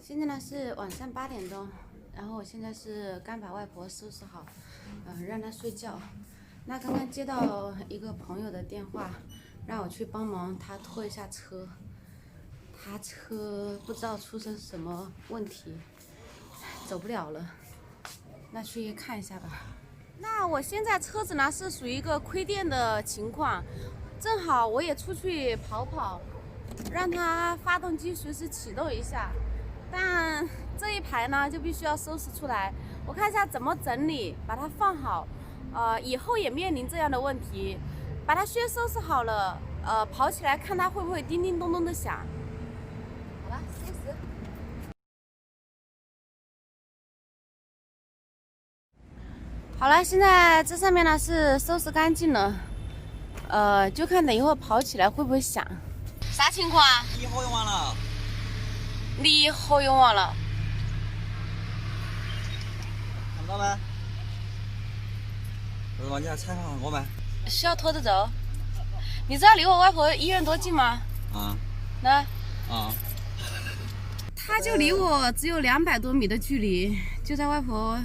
现在呢是晚上8点钟，然后我现在是刚把外婆收拾好，让她睡觉。那刚刚接到一个朋友的电话，让我去帮忙他拖一下车，他车不知道出现什么问题，走不了了，那去看一下吧。那我现在车子呢是属于一个亏电的情况，正好我也出去跑跑，让它发动机随时启动一下。但这一排呢就必须要收拾出来，我看一下怎么整理，把它放好。以后也面临这样的问题，把它先收拾好了，跑起来看它会不会叮叮咚咚的响。好了，收拾。好了，现在这上面呢是收拾干净了，就看等一会儿跑起来会不会响。啥情况啊？你好用完了。你好用完了。看不到没？不是吗？你来采访我们。需要拖着走？你知道离我外婆医院多近吗？啊。那？啊。他就离我只有200多米的距离，就在外婆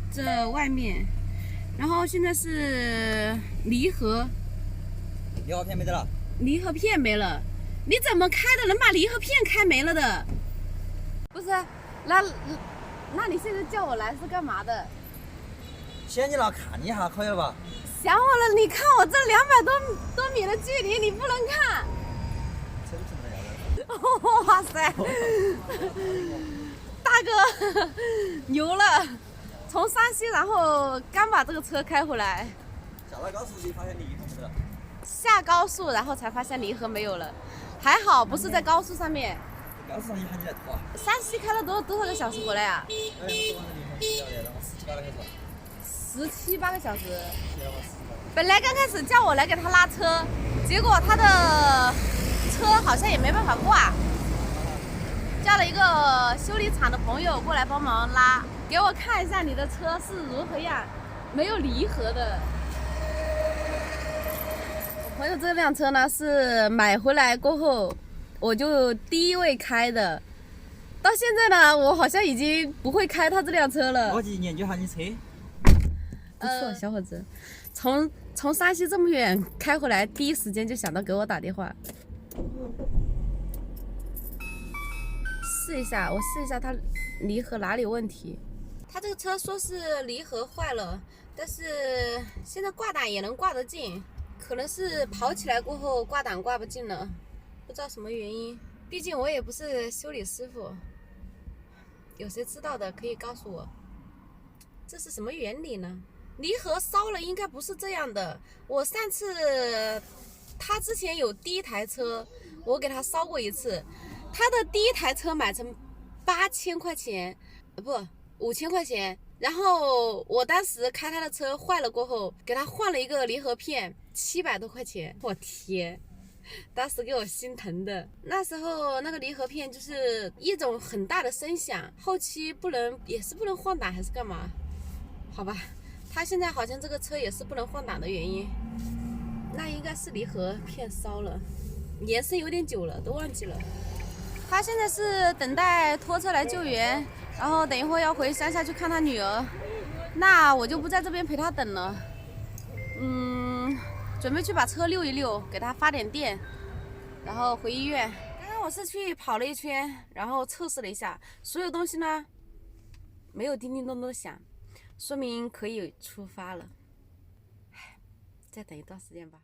这外面。然后现在是离合片没得了。离合片没了。你怎么开的能把离合片开没了的？不是，那你现在叫我来是干嘛的？先你那看一下可以了吧？想我了，你看我这200多米的距离，你不能看。哇塞，大哥牛了！从山西，然后刚把这个车开回来。下了高速就发现离合没了。下高速，然后才发现离合没有了。还好不是在高速上面。高速上一喊你来拖。山西开了多少个小时回来啊？17、8个小时。本来刚开始叫我来给他拉车，结果他的车好像也没办法挂，叫了一个修理厂的朋友过来帮忙拉，给我看一下你的车是如何样，没有离合的。我朋友这辆车呢是买回来过后我就第一位开的，到现在呢我好像已经不会开他这辆车了。我去研究下你车。不错，小伙子，从山西这么远开回来，第一时间就想到给我打电话。试一下，我试一下它离合哪里有问题。他这个车说是离合坏了，但是现在挂档也能挂得进，可能是跑起来过后挂档挂不进了，不知道什么原因。毕竟我也不是修理师傅，有谁知道的可以告诉我，这是什么原理呢？离合烧了应该不是这样的。我上次他之前有第一台车，我给他烧过一次，他的第一台车买成8000块钱，不5000块钱。然后我当时开他的车坏了过后，给他换了一个离合片，700多块钱。我天，当时给我心疼的。那时候那个离合片就是一种很大的声响，后期也是不能换挡还是干嘛？好吧。他现在好像这个车也是不能换挡的原因，那应该是离合片烧了，年生有点久了，都忘记了。他现在是等待拖车来救援，然后等一会儿要回乡下去看他女儿，那我就不在这边陪他等了。准备去把车溜一溜，给他发点电，然后回医院。刚刚我是去跑了一圈，然后测试了一下，所有东西呢没有叮叮咚咚响。说明可以出发了，再等一段时间吧。